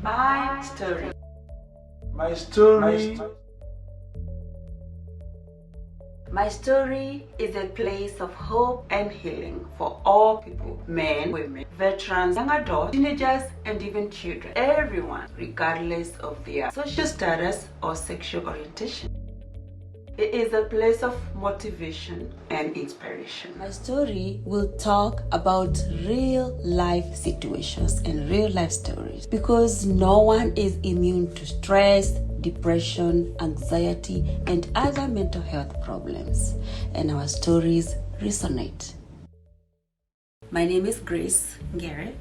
MyStory. MyStory. MyStory is a place of hope and healing for all people, men, women, veterans, young adults, teenagers, and even children. Everyone, regardless of their social status or sexual orientation. It is a place of motivation and inspiration. MyStory will talk about real life situations and real life stories because no one is immune to stress, depression, anxiety, and other mental health problems, and our stories resonate. My name is Grace Ngere,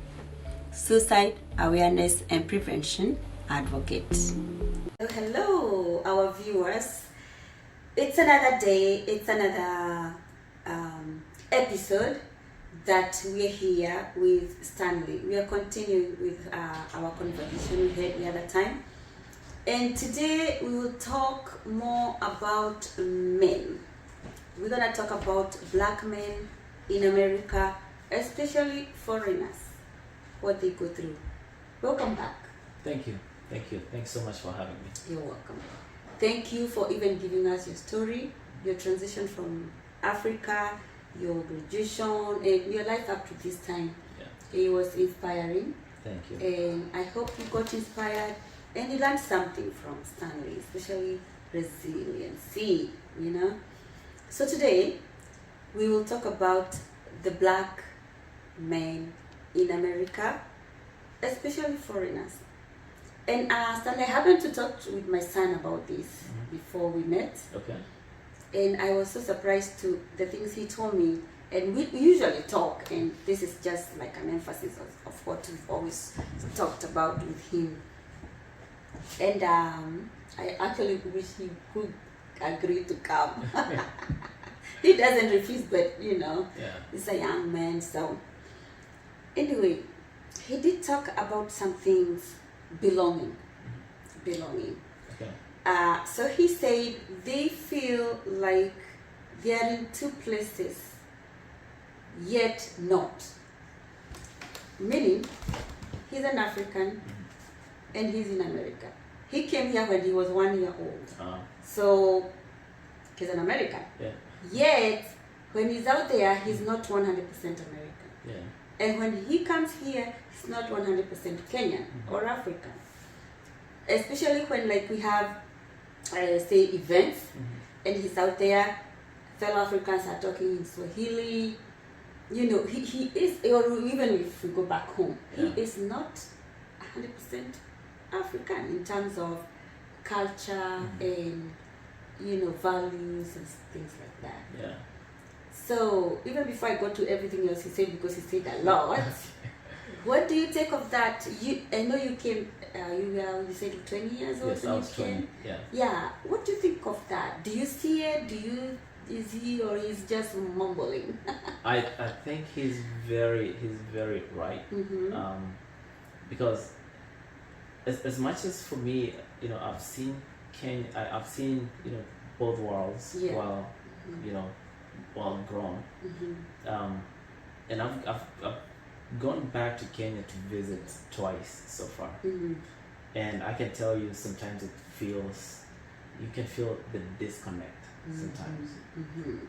suicide awareness and prevention advocate. Hello, our viewers. It's another day, it's another episode that we're here with Stanley. We are continuing with our conversation we had the other time. And today we will talk more about men. We're going to talk about black men in America, especially foreigners, what they go through. Welcome back. Thank you. Thanks so much for having me. You're welcome. Thank you for even giving us your story, your transition from Africa, your graduation, and your life up to this time. Yeah. It was inspiring. Thank you. And I hope you got inspired and you learned something from Stanley, especially resiliency, So today, we will talk about the black men in America, especially foreigners. And Stanley, I happened to talk with my son about this before we met. Okay. And I was so surprised to the things he told me. And we usually talk, and this is just like an emphasis of what we've always talked about with him. And I actually wish he could agree to come. He doesn't refuse, but he's a young man. So anyway, he did talk about some things, belonging. Okay. So he said they feel like they are in two places, yet not. Meaning, he's an African and he's in America. He came here when he was 1 year old. So he's an American. Yeah. Yet, when he's out there, he's not 100% American. Yeah. And when he comes here, he's not 100% Kenyan or African. Especially when we have, say, events, and he's out there, fellow Africans are talking in Swahili. He is, or even if we go back home, he is not 100% African in terms of culture and, values and things like that. Yeah. So even before I got to everything else he said, because he said a lot, what do you take of that? I know you came, you said 20 years old. Yes, I was 20. Yeah. Yeah. What do you think of that? Do you see it? Is he or he's just mumbling? I think he's very right. Because as much as for me, I've seen Kenya, I've seen both worlds while grown, and I've gone back to Kenya to visit twice so far, and I can tell you sometimes you can feel the disconnect sometimes,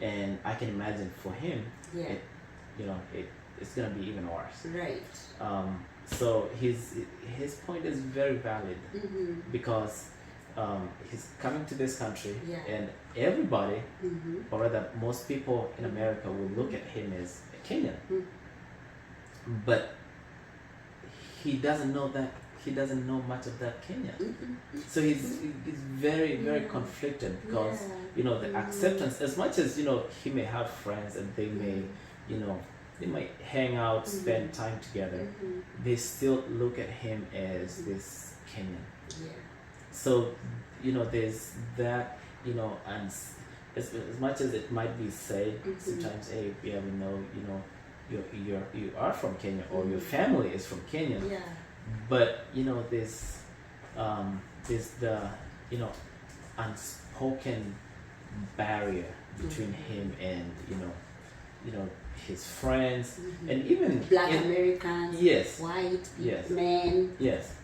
and I can imagine for him, it's gonna be even worse. Right. So his point is very valid because he's coming to this country, and everybody, or rather most people in America, will look at him as a Kenyan, but he doesn't know that. He doesn't know much of that Kenya, so he's very conflicted because the acceptance, as much as he may have friends and they may they might hang out, spend time together, they still look at him as this Kenyan. Yeah. So there's that, and as much as it might be said sometimes, hey, we know you are from Kenya, or your family is from Kenya. Yeah. But there's the unspoken barrier between him and his friends, and even Black Americans, yes, white yes, men. yes.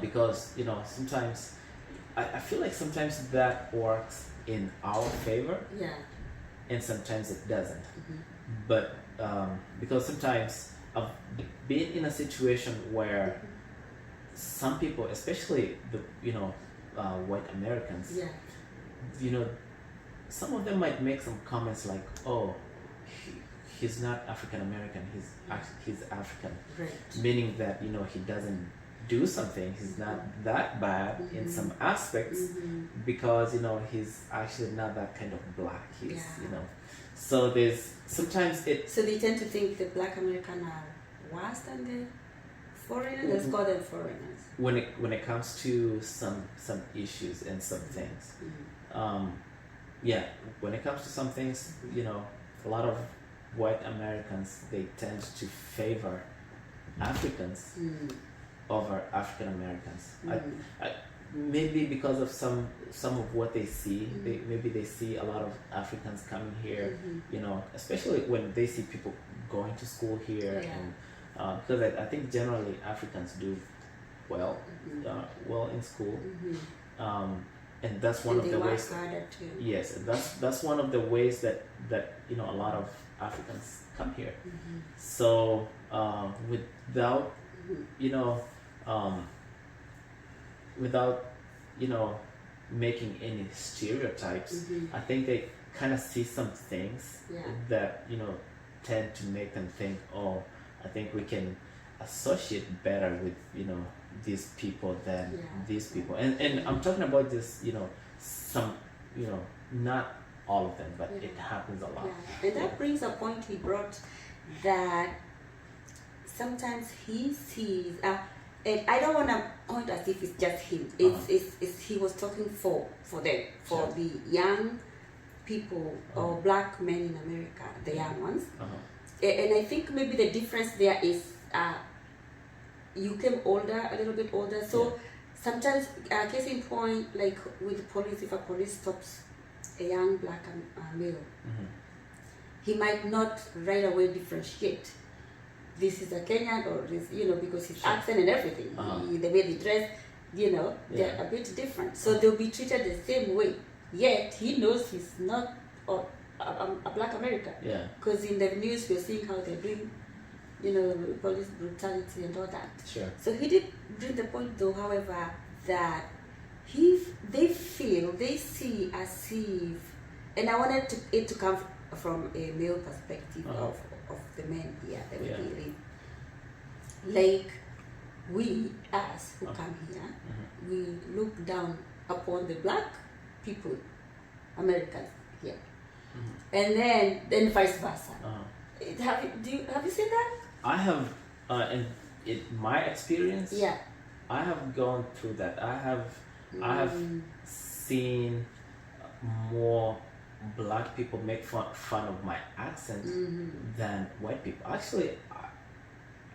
because sometimes I feel like sometimes that works in our favor, and sometimes it doesn't. But because sometimes I've been in a situation where some people, especially the white Americans, some of them might make some comments like, "Oh, he's not African American. He's African," meaning that he doesn't do something. He's not that bad in some aspects because he's actually not that kind of black. He's so there's sometimes it. So they tend to think the black American are worse than the foreigners. Let's call them foreigners. When it comes to some issues and some things, when it comes to some things, a lot of white Americans, they tend to favor Africans over African Americans. I maybe because of some of what they see. Maybe they see a lot of Africans coming here, especially when they see people going to school here, and because I think generally Africans do well in school, and that's one of the ways. Yes, that's one of the ways that a lot of Africans come here. So without without making any stereotypes, I think they kind of see some things that tend to make them think, oh, I think we can associate better with these people than these people, and I'm talking about this some not all of them, but it happens a lot. And that brings a point he brought, that sometimes he sees and I don't want to point as if it's just him. It's he was talking for them, for the young people or black men in America, the young ones. And I think maybe the difference there is you came older, a little bit older. So sometimes, case in point, like with police, if a police stops a young black male, he might not right away differentiate. This is a Kenyan or this, because his accent and everything, the way they dress, they're a bit different. So they'll be treated the same way. Yet he knows he's not a black American. Because in the news we're seeing how they're doing, police brutality and all that. So he did bring the point, though, however, that they see as if, and I wanted it to come from a male perspective of the men here that we live. Like we, us who come here, we look down upon the black people, Americans here, and then vice versa. Have you seen that? I have, and in my experience, I have gone through that. I have seen more black people make fun of my accent than white people. Actually,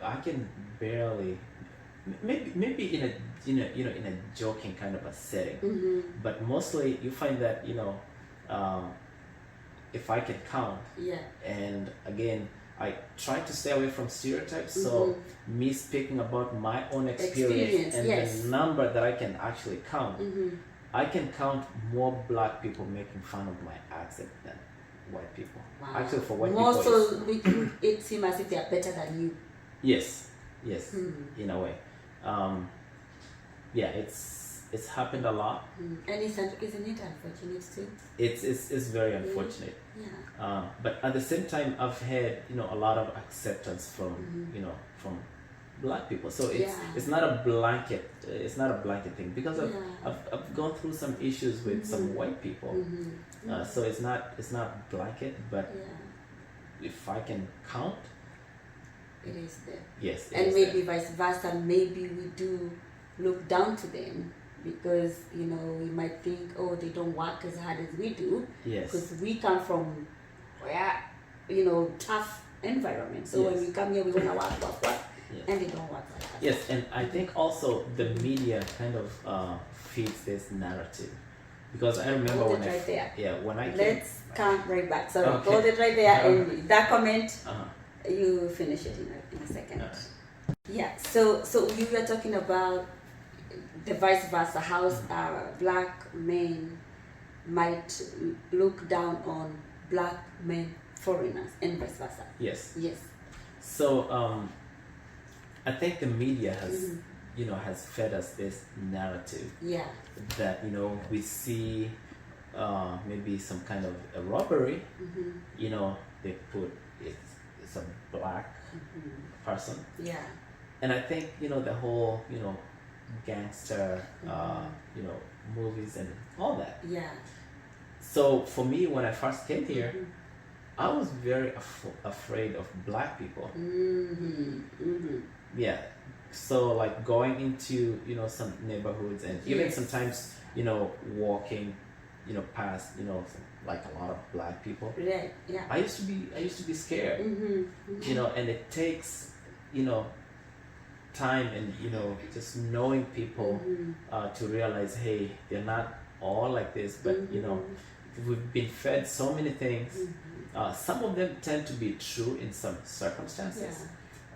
I can barely, maybe in a joking kind of a setting, but mostly you find that if I can count, and again, I try to stay away from stereotypes. So me speaking about my own experience and the number that I can actually count. I can count more black people making fun of my accent than white people. Actually, for white people, so making it seem as if they are better than you. Yes, in a way. It's happened a lot. And isn't it unfortunate too? It's very unfortunate. But at the same time, I've had a lot of acceptance from from black people. So it's not a blanket. It's not a blanket thing, because I've gone through some issues with some white people. So it's not blanket, but if I can count, it is there. Yes, and maybe vice versa. Maybe we do look down to them because we might think, oh, they don't work as hard as we do. Because we come from tough environment. So when we come here, we want to work. And they don't work like that. Yes, and I think also the media kind of feeds this narrative, because I remember when Let's come right back. So hold it right there, and that comment, you finish it in a second. So you were talking about the vice versa, how black men might look down on black men foreigners and vice versa. Yes. Yes. So I think the media has has fed us this narrative. Yeah. That we see maybe some kind of a robbery. They put it's a black person. Yeah. And I think the whole gangster movies and all that. Yeah. So for me, when I first came here, I was very afraid of black people. Yeah. So like going into some neighborhoods and even sometimes walking past like a lot of black people. Right. Yeah. I used to be scared. And it takes time and just knowing people to realize, hey, they're not all like this, but we've been fed so many things. Some of them tend to be true in some circumstances.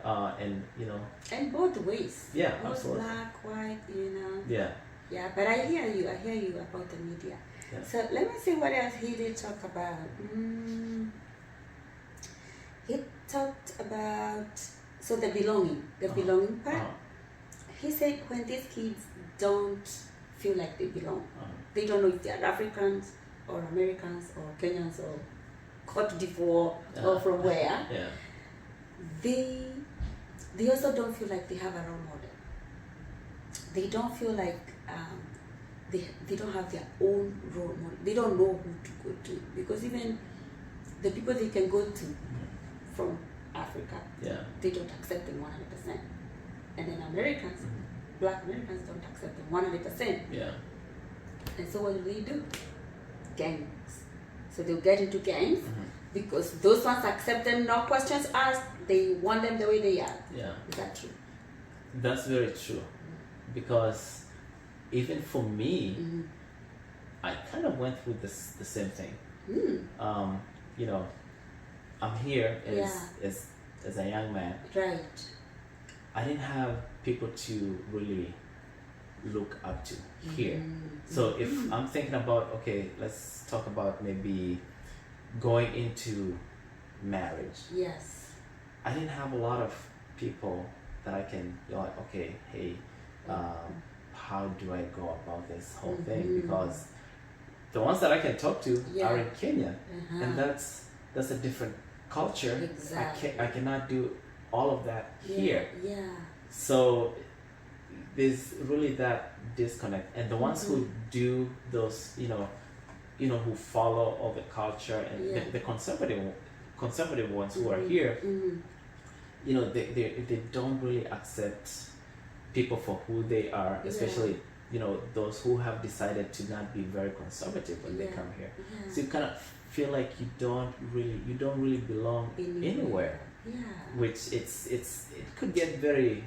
And and both ways. Yeah, both absolutely. Black, white, Yeah. Yeah, but I hear you about the media. Yeah. So let me see what else he did talk about. He talked about the belonging part. He said when these kids don't feel like they belong, they don't know if they are Africans or Americans or Kenyans or Cote d'Ivoire or from where. Yeah. They also don't feel like they have a role model. They don't feel like they don't have their own role model. They don't know who to go to, because even the people they can go to from Africa, they don't accept them 100%. And then Americans, black Americans don't accept them 100%. Yeah. And so what do? Gangs. So they'll get into gangs because those ones accept them, no questions asked. They want them the way they are. Yeah. Is that true? That's very true. Because even for me, I kind of went through the same thing. I'm here as a young man. Right. I didn't have people to really look up to here. So if I'm thinking about, okay, let's talk about maybe going into marriage. Yes. I didn't have a lot of people that I can, like, okay, hey, how do I go about this whole thing? Because the ones that I can talk to are in Kenya, and that's a different culture. Exactly. I cannot do all of that here. Yeah. So there's really that disconnect, and the ones who do those, who follow all the culture and the conservative ones who are here, they don't really accept people for who they are, especially those who have decided to not be very conservative when they come here. So you kind of feel like you don't really belong anywhere. Yeah. Which it could get very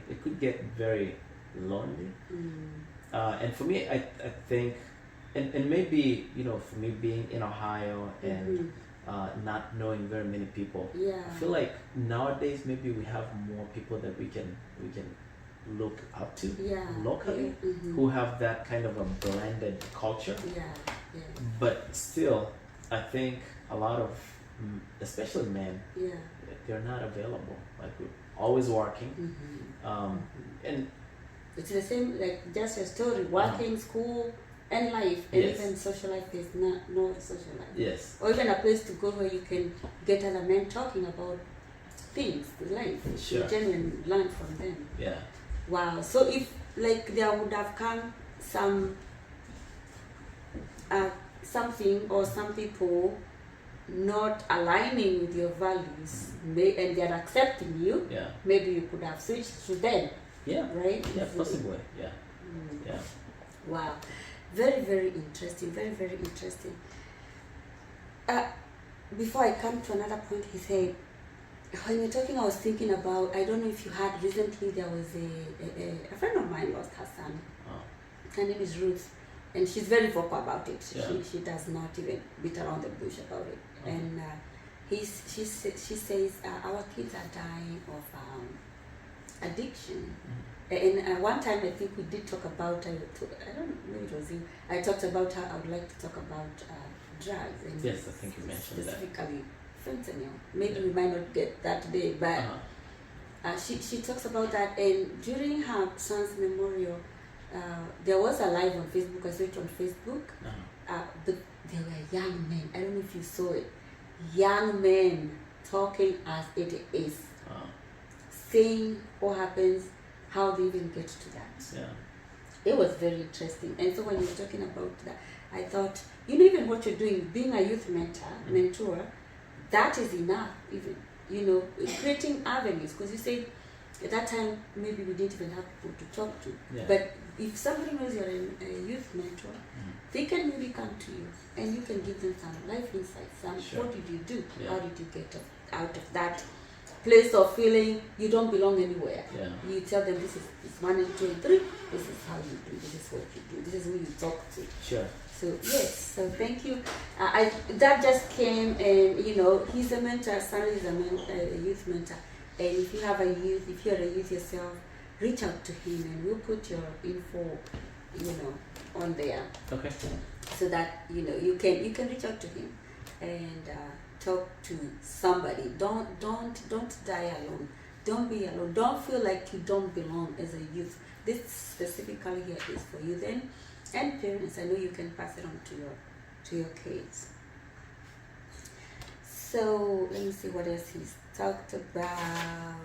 lonely. And for me, I think, and maybe for me being in Ohio and not knowing very many people, I feel like nowadays maybe we have more people that we can look up to locally who have that kind of a blended culture. But still, I think a lot of, especially men, they're not available. Like, we're always working, and it's the same, like just your story, working, school, and life, and even social life is no social life. Yes. Or even a place to go where you can get other men talking about things, life. Sure. You genuinely learn from them. Yeah. Wow. So if like there would have come something or some people not aligning with your values, and they're accepting you, maybe you could have switched to them. Yeah. Right? Yeah, possibly. Yeah. Yeah. Wow. Very, very interesting. Very, very interesting. Before I come to another point, he said, when you're talking, I was thinking about, I don't know if you heard, recently there was a friend of mine lost her son. Her name is Ruth, and she's very vocal about it. She does not even beat around the bush about it. And she says our kids are dying of addiction. And one time I think we did talk about, I don't know, it was you. I talked about how I would like to talk about drugs. And yes, I think you mentioned that. Specifically fentanyl. Maybe we might not get that today, but she talks about that. And during her son's memorial, there was a live on Facebook. I saw it on Facebook. But there were young men. I don't know if you saw it. Young men talking as it is, saying what happens, how they even get to that. Yeah. It was very interesting. And so when you were talking about that, I thought, even what you're doing, being a youth mentor, that is enough. Even, creating avenues. Because you say, at that time, maybe we didn't even have people to talk to. Yeah. But if somebody knows you're a youth mentor, they can maybe come to you and you can give them some life insights. Sure. What did you do? Yeah. How did you get out of that place of feeling you don't belong anywhere? Yeah. You tell them this is 1 and 2 and 3. This is how you do. This is what you do. This is who you talk to. Sure. So yes. So thank you. That just came, and he's a mentor. Stanley is a youth mentor. And if you have if you're a youth yourself, reach out to him, and we'll put your info, on there. Okay. So that you can reach out to him and talk to somebody. Don't die alone. Don't be alone. Don't feel like you don't belong as a youth. This specifically here is for you then, and parents. I know you can pass it on to your kids. So let me see what else he's talked about.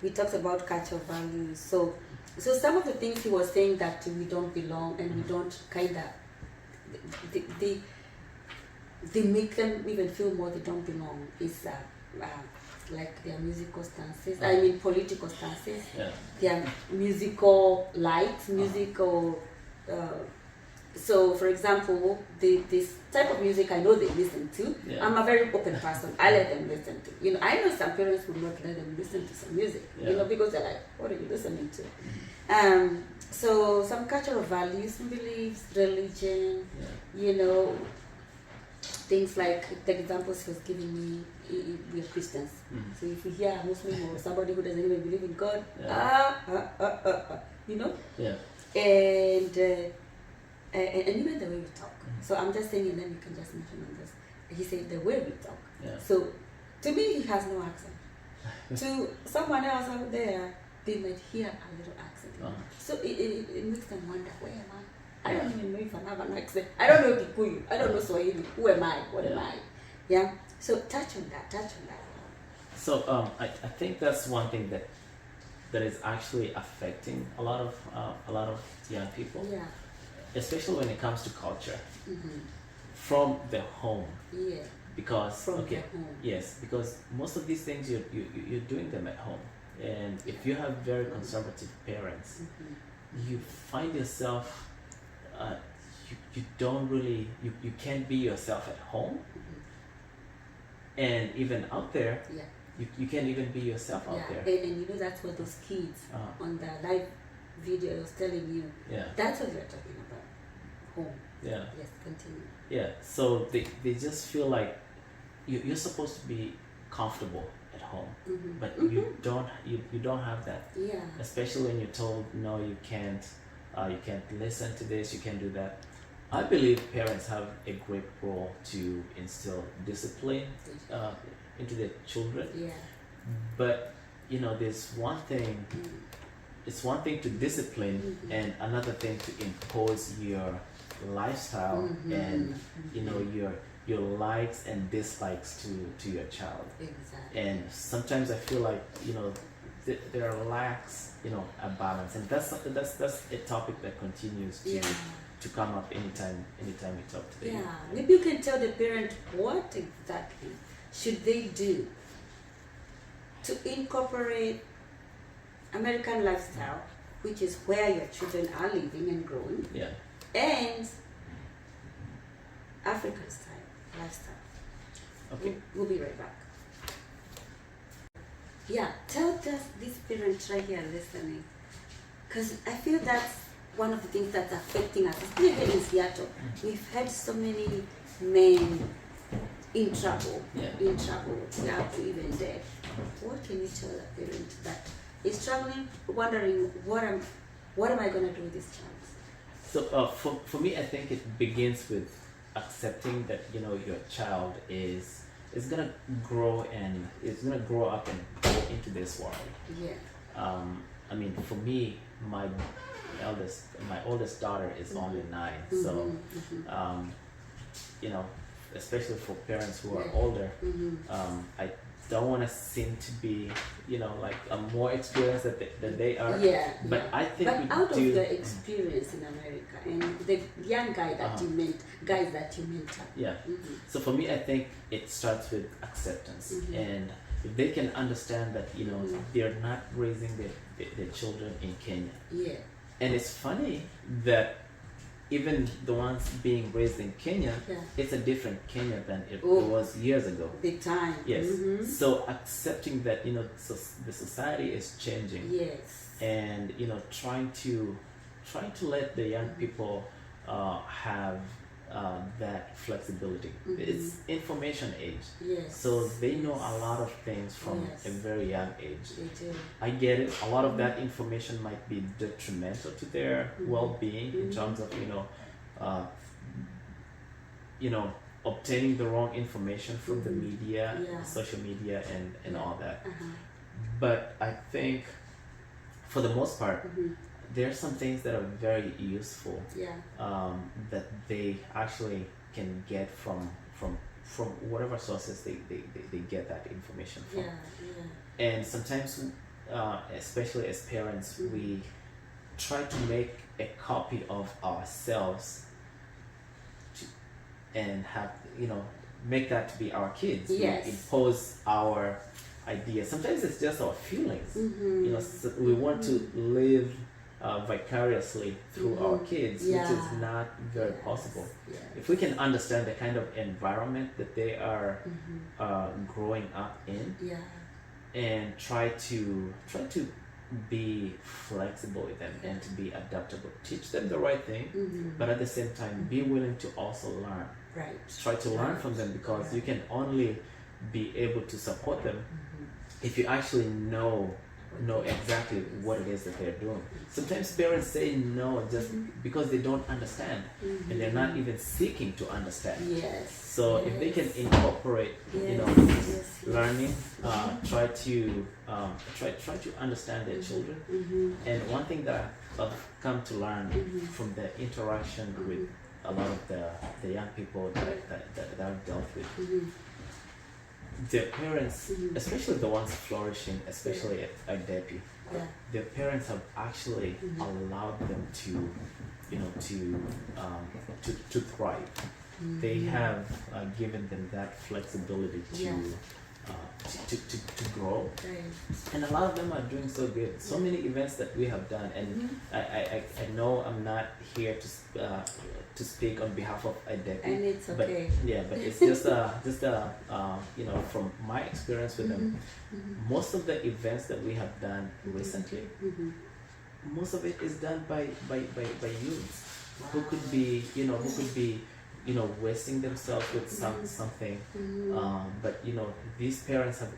We talked about cultural values. So some of the things he was saying that we don't belong and we don't they make them even feel more they don't belong is like their musical stances. I mean political stances. Yeah. Their musical likes, musical. So, for example, this type of music I know they listen to. Yeah. I'm a very open person. I let them listen to. I know some parents would not let them listen to some music. Yeah. Because they're like, what are you listening to? So some cultural values, beliefs, religion. Yeah. Things like the examples he was giving me. We are Christians. So if you hear a Muslim or somebody who doesn't even believe in God, Yeah. And even the way we talk. So I'm just saying, and then you can just mention on this. He said the way we talk. Yeah. So to me, he has no accent. To someone else out there, they might hear a little accent. So it makes them wonder, where am I? I don't even know if I have an accent. I don't know Kikuyu. I don't know Swahili. Who am I? What am I? Yeah. So touch on that. So I think that's one thing that is actually affecting a lot of young people. Yeah. Especially when it comes to culture, from the home. Yeah. Because From the home. yes, because most of these things you're doing them at home, and if you have very conservative parents, you find yourself you don't really you can't be yourself at home, and even out there. Yeah. You can't even be yourself out there. And that's what those kids on the live video was telling you. Yeah. That's what we're talking about. Home. Yeah. Yes, continue. Yeah. So they just feel like you're supposed to be comfortable at home, but you don't have that. Yeah. Especially when you're told no, you can't listen to this, you can't do that. I believe parents have a great role to instill discipline into their children. Yeah. But there's one thing. It's one thing to discipline, and another thing to impose your lifestyle and your likes and dislikes to your child. Exactly. And sometimes I feel like there lacks a balance, and that's a topic that continues to come up anytime we talk to them. Yeah. Maybe you can tell the parent what exactly should they do to incorporate American lifestyle, which is where your children are living and growing, and African lifestyle. Okay. We'll be right back. Yeah, tell these parents right here listening, because I feel that's one of the things that's affecting us, especially here in Seattle. We've had so many men in trouble, we have to even death. What can you tell a parent that is struggling, wondering what am I gonna do with this chance? So for me, I think it begins with accepting that your child is gonna grow and is gonna grow up and go into this world. Yeah. I mean, for me, my oldest daughter is only 9, so especially for parents who are older, I don't want to seem to be like more experienced than they are. Yeah. But I think but we out do. of the experience in America and the young guys that you mentor. Yeah. So for me, I think it starts with acceptance, and if they can understand that they're not raising their children in Kenya. Yeah. And it's funny that even the ones being raised in Kenya, it's a different Kenya than it was years ago. Big time. Yes. So accepting that the society is changing. Yes. And trying to let the young people have that flexibility. It's information age. Yes. So they know a lot of things from a very young age. They do. I get it. A lot of that information might be detrimental to their well-being in terms of obtaining the wrong information from the media, social media, and all that. But I think for the most part, there are some things that are very useful that they actually can get from whatever sources they get that information from. And sometimes, especially as parents, we try to make a copy of ourselves and have make that to be our kids. Yes. We impose our ideas. Sometimes it's just our feelings. So we want to live vicariously through our kids, which is not very possible. If we can understand the kind of environment that they are growing up in, and try to be flexible with them and to be adaptable, teach them the right thing, but at the same time be willing to also learn. Try to learn from them, because you can only be able to support them if you actually know exactly what it is that they're doing. Sometimes parents say no just because they don't understand, and they're not even seeking to understand. So if they can incorporate learning, try to understand their children. And one thing that I've come to learn from the interaction with a lot of the young people that I've dealt with, their parents, especially the ones flourishing, especially at Depi, their parents have actually allowed them to thrive. They have given them that flexibility to grow, and a lot of them are doing so good. So many events that we have done, and I know I'm not here to speak on behalf of IDEPI, and it's okay. But it's just from my experience with them, most of the events that we have done recently, most of it is done by youths who could be wasting themselves with something, but these parents have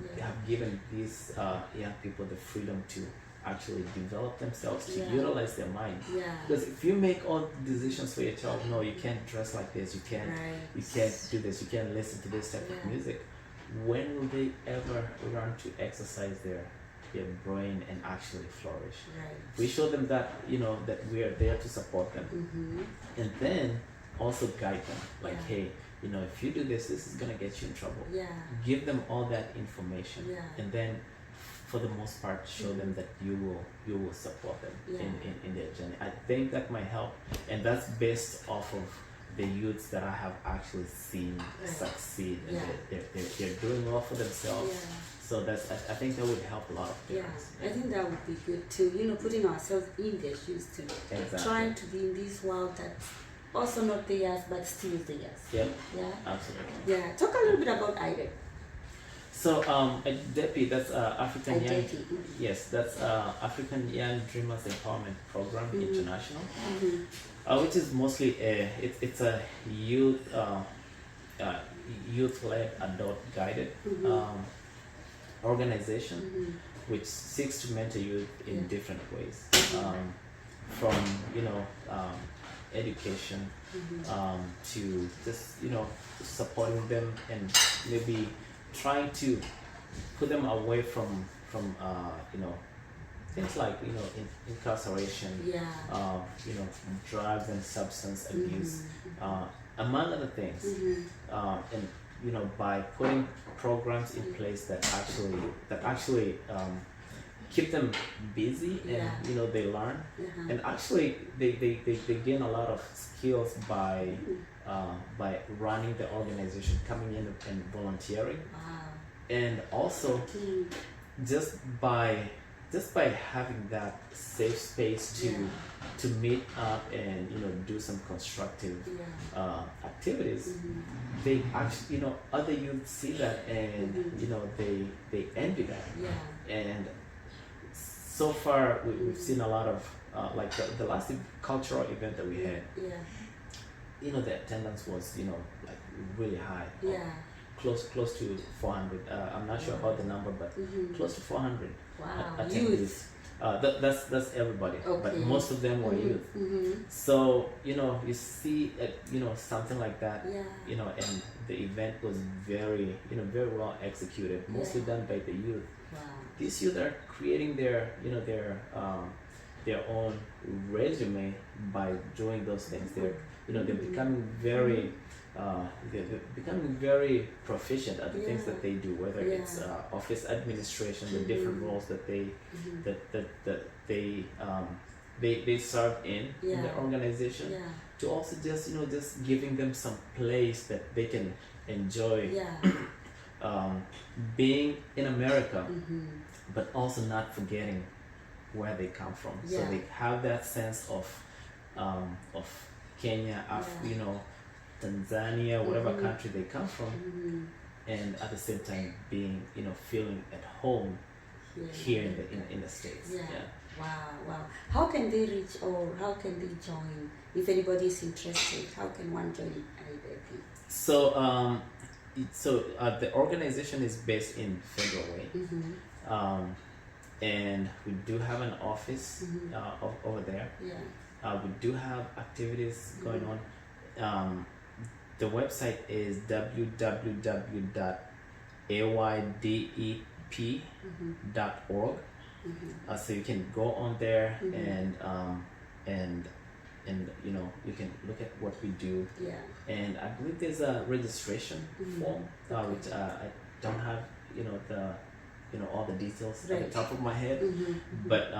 given these young people the freedom to actually develop themselves, to utilize their mind. Because if you make all decisions for your child, no, you can't dress like this, you can't do this, you can't listen to this type of music, when will they ever learn to exercise their brain and actually flourish? We show them that that we are there to support them, and then also guide them, like, hey, if you do this, this is gonna get you in trouble. Give them all that information, and then for the most part show them that you will support them in their journey. I think that might help, and that's based off of the youths that I have actually seen succeed, and they're doing well for themselves. So I think that would help a lot of parents. I think that would be good too, putting ourselves in their shoes too. Trying to be in this world that's also not theirs but still theirs. Absolutely. Talk a little bit about IDEP. So IDEPI, that's African Young, that's African Young Dreamers Empowerment Program International, which is mostly it's a youth-led, adult-guided organization which seeks to mentor youth in different ways, from education to just supporting them and maybe trying to put them away from things like incarceration, drugs and substance abuse, among other things, and by putting programs in place that actually keep them busy and they learn and actually they gain a lot of skills by running the organization, coming in and volunteering, and also just by having that safe space to meet up and do some constructive activities. They actually other youth see that and they envy that, and so far we've seen a lot of like the last cultural event that we had, the attendance was like really high, close to 400. I'm not sure about the number, but close to 400 attendees. That's everybody, but most of them were youth. So you see something like that, and the event was very very well executed, mostly done by the youth. These youth are creating their own resume by doing those things. They're becoming very proficient at the things that they do, whether it's office administration, the different roles that they serve in the organization, to also just giving them some place that they can enjoy being in America, but also not forgetting where they come from. So they have that sense of Kenya, Tanzania, whatever country they come from, and at the same time being feeling at home here in the States. Wow. How can they reach, or how can they join? If anybody is interested, how can one join IDP? So the organization is based in Federal Way, and we do have an office over there. We do have activities going on. The website is www.aydep.org. So you can go on there and you can look at what we do. And I believe there's a registration form, which I don't have all the details at the top of my head, but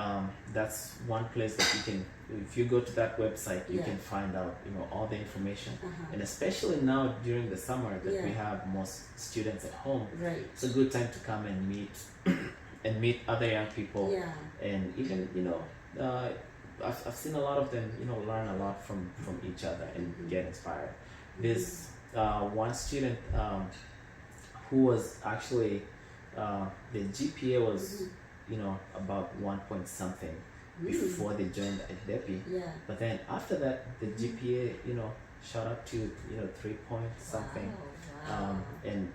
that's one place that you can, if you go to that website, you can find out all the information. And especially now during the summer that we have most students at home, it's a good time to come and meet other young people, and even I've seen a lot of them learn a lot from each other and get inspired. There's one student who was actually the GPA was about 1 point something before they joined IDEPI, but then after that the GPA shot up to 3 point something. And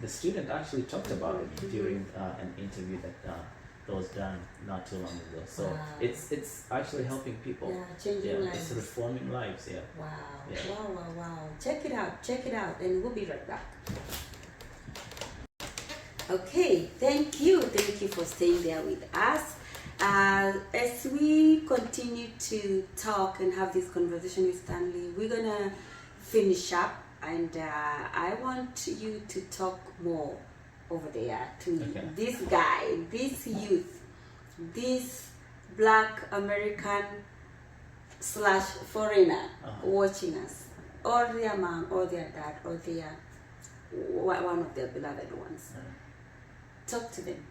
the student actually talked about it during an interview that was done not too long ago. So it's actually helping people. Changing lives. It's reforming lives. Wow. Check it out, and we'll be right back. Okay, thank you for staying there with us. As we continue to talk and have this conversation with Stanley, we're gonna finish up, and I want you to talk more over there to this guy, this youth, this Black American / foreigner watching us, or their mom, or their dad, or their one of their beloved ones. Talk to them.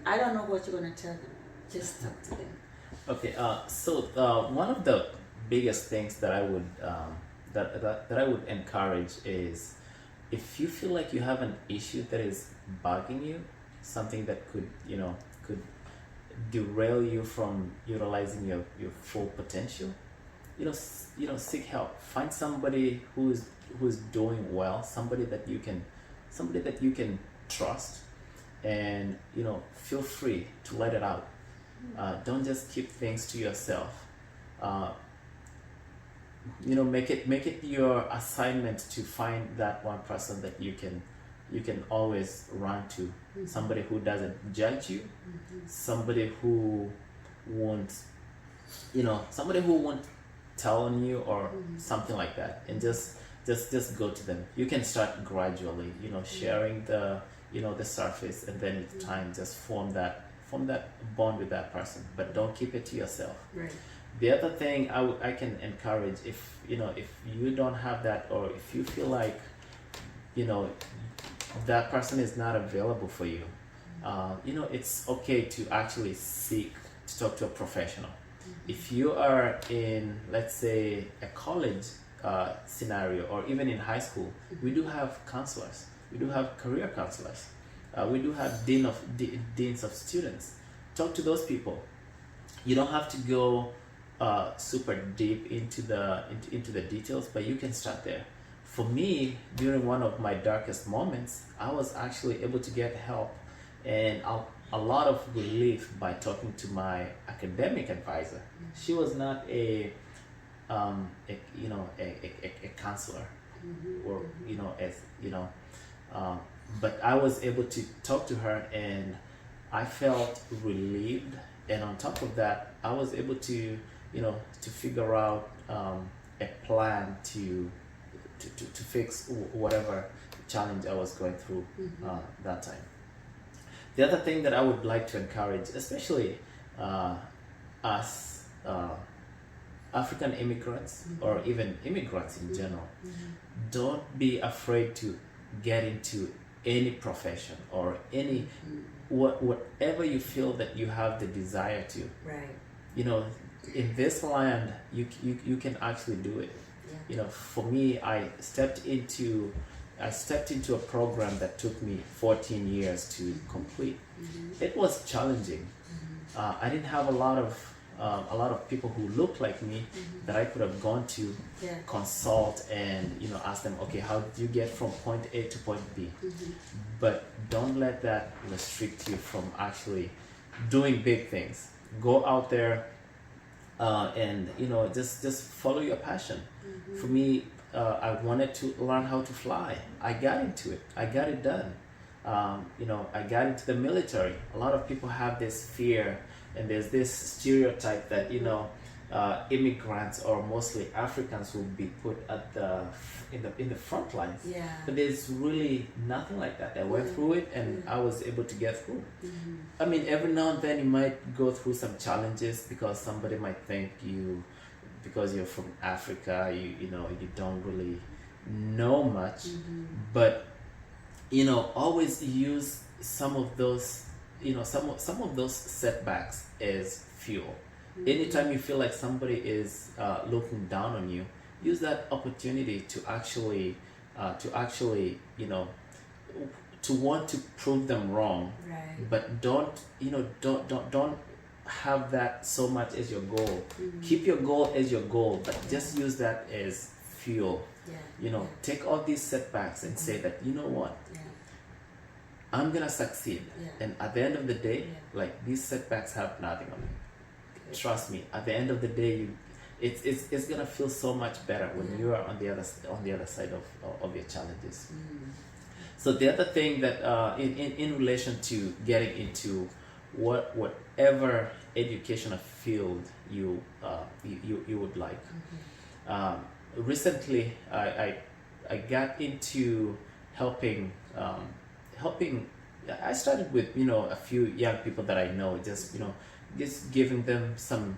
I don't know what you're gonna tell them. Just talk to them. Okay. So one of the biggest things that I would that I would encourage is, if you feel like you have an issue that is bugging you, something that could derail you from utilizing your full potential, seek help. Find somebody who's doing well, somebody that you can somebody that you can trust, and feel free to let it out. Don't just keep things to yourself. Make it your assignment to find that one person that you can always run to. Somebody who doesn't judge you, somebody who won't tell on you or something like that, and just go to them. You can start gradually, sharing the surface, and then with time just form that bond with that person, but don't keep it to yourself. Right. The other thing I can encourage, if you don't have that, or if you feel like that person is not available for you, it's okay to actually seek to talk to a professional. If you are in, let's say, a college scenario, or even in high school, we do have counselors, we do have career counselors, we do have deans of students. Talk to those people. You don't have to go super deep into the details, but you can start there. For me, during one of my darkest moments, I was actually able to get help and a lot of relief by talking to my academic advisor. She was not a counselor, or but I was able to talk to her, and I felt relieved. And on top of that, I was able to figure out a plan to fix whatever challenge I was going through that time. The other thing that I would like to encourage, especially us African immigrants, or even immigrants in general, don't be afraid to get into any profession or any whatever you feel that you have the desire to. Right. In this land, you can actually do it. Yeah. For me, I stepped into a program that took me 14 years to complete. It was challenging. I didn't have a lot of people who looked like me that I could have gone to consult and ask them, okay, how did you get from point A to point B? But don't let that restrict you from actually doing big things. Go out there and just follow your passion. For me, I wanted to learn how to fly. I got into it. I got it done. I got into the military. A lot of people have this fear, and there's this stereotype that immigrants, or mostly Africans, will be put in the front lines. Yeah. But there's really nothing like that. I went through it, and I was able to get through. I mean, every now and then you might go through some challenges, because somebody might think because you're from Africa, you don't really know much. But always use some of those some of those setbacks as fuel. Anytime you feel like somebody is looking down on you, use that opportunity to actually to want to prove them wrong. Right. But don't have that so much as your goal. Keep your goal as your goal, but just use that as fuel. Take all these setbacks and say that, what, I'm gonna succeed. And at the end of the day, like, these setbacks have nothing on it. Trust me, at the end of the day, it's gonna feel so much better when you are on the other side of your challenges. So the other thing that in relation to getting into whatever educational field you would like, recently I got into helping. I started with a few young people that I know, just giving them some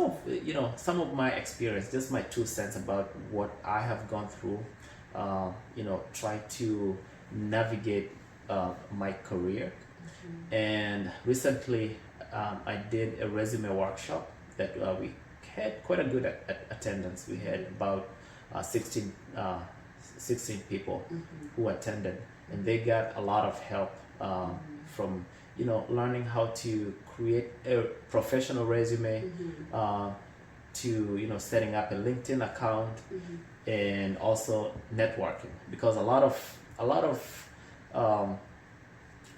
of my experience, just my 2 cents about what I have gone through. Try to navigate my career. And recently I did a resume workshop that we had quite a good attendance. We had about 16 people who attended, and they got a lot of help from learning how to create a professional resume, to setting up a LinkedIn account, and also networking, because a lot of a lot of,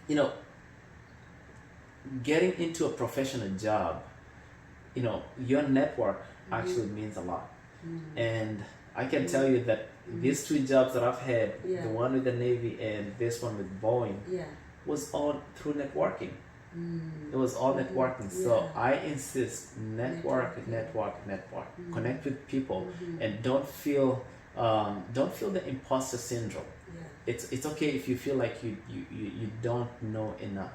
you know, getting into a professional job, you know, your network actually means a lot. And I can tell you that these two jobs that I've had, the one with the Navy and this one with Boeing, was all through networking. It was all networking. So I insist, network. Connect with people, and don't feel the imposter syndrome. It's okay if you feel like you don't know enough.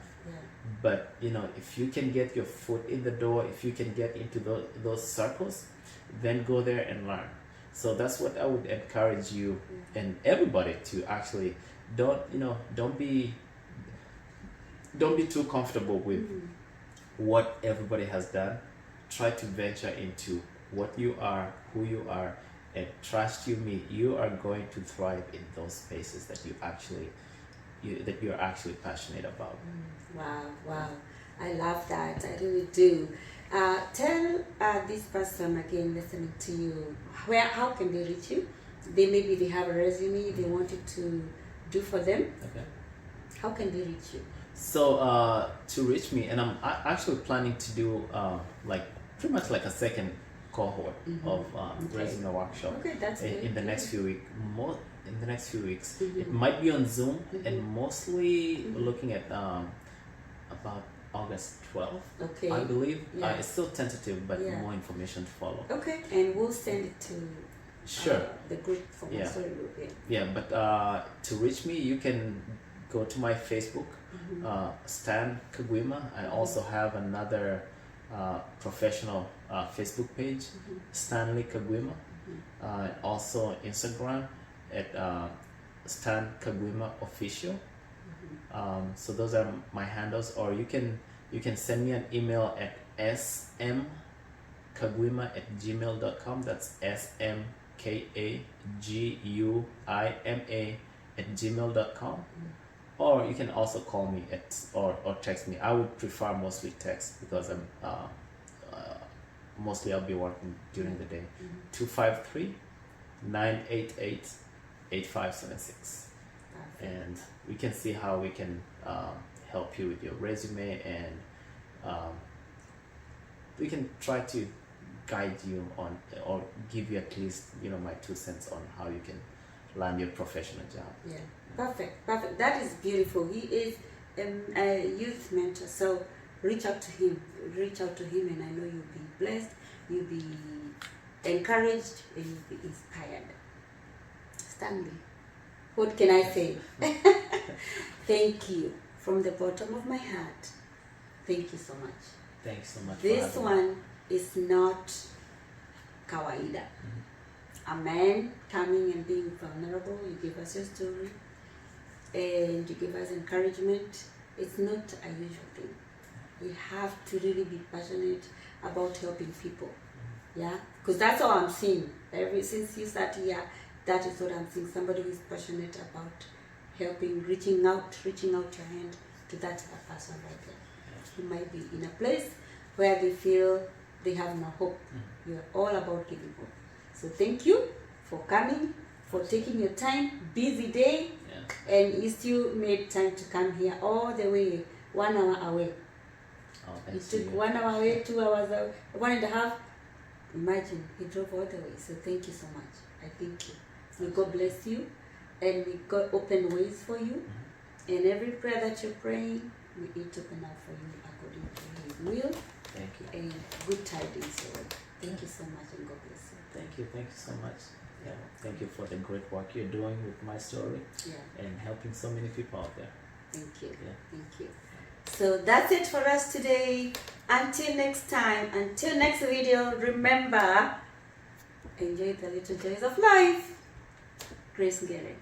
But you know, if you can get your foot in the door, if you can get into those circles, then go there and learn. So that's what I would encourage you and everybody to actually don't be too comfortable with what everybody has done. Try to venture into what you are, who you are, and trust me, you are going to thrive in those spaces that you're actually passionate about. Wow. I love that. I really do. Tell this person again listening to you, how can they reach you? Maybe they have a resume they wanted to do for them. Okay. How can they reach you? So to reach me, and I'm actually planning to do like pretty much like a second cohort of resume workshop. Okay, that's good. In the next few weeks. In the next few weeks, it might be on Zoom, and mostly looking at about August 12th, okay, I believe. It's still tentative, but more information to follow. Okay, and we'll send it to the group for MyStory group. But to reach me, you can go to my Facebook, Stan Kaguima. I also have another professional Facebook page, Stanley Kaguima. Also Instagram at Stan Kaguima Official. So those are my handles, or you can send me an email at smkaguima@gmail.com. That's smkaguima@gmail.com. Or you can also call me or text me. I would prefer mostly text because I'm mostly I'll be working during the day. 253-988-8576. And we can see how we can help you with your resume, and we can try to guide you on, or give you at least my 2 cents on how you can land your professional job. Perfect. That is beautiful. He is a youth mentor, so reach out to him, and I know you'll be blessed, you'll be encouraged, and you'll be inspired. Stanley, what can I say? Thank you from the bottom of my heart. Thank you so much. Thanks so much. This one is not kawaida. A man coming and being vulnerable. You give us your story and you give us encouragement. It's not a usual thing. We have to really be passionate about helping people. Because that's all I'm seeing. Ever since you started here, that is what I'm seeing. Somebody who is passionate about helping, reaching out your hand to that person right there. Who might be in a place where they feel they have no hope. You're all about giving hope. So thank you for coming, for taking your time, busy day, and you still made time to come here all the way, 1 hour away. Oh, you took 1 hour away, 2 hours away, 1.5. Imagine, he drove all the way. So thank you so much. I thank you. May God bless you, and may God open ways for you. And every prayer that you're praying, may it open up for you according to His will. Thank you. And good tidings, Lord. Thank you so much, and God bless you. Thank you so much. Thank you for the great work you're doing with MyStory, and helping so many people out there. Thank you. Thank you. So that's it for us today. Until next time, until next video, remember, enjoy the little joys of life. Grace Ngere.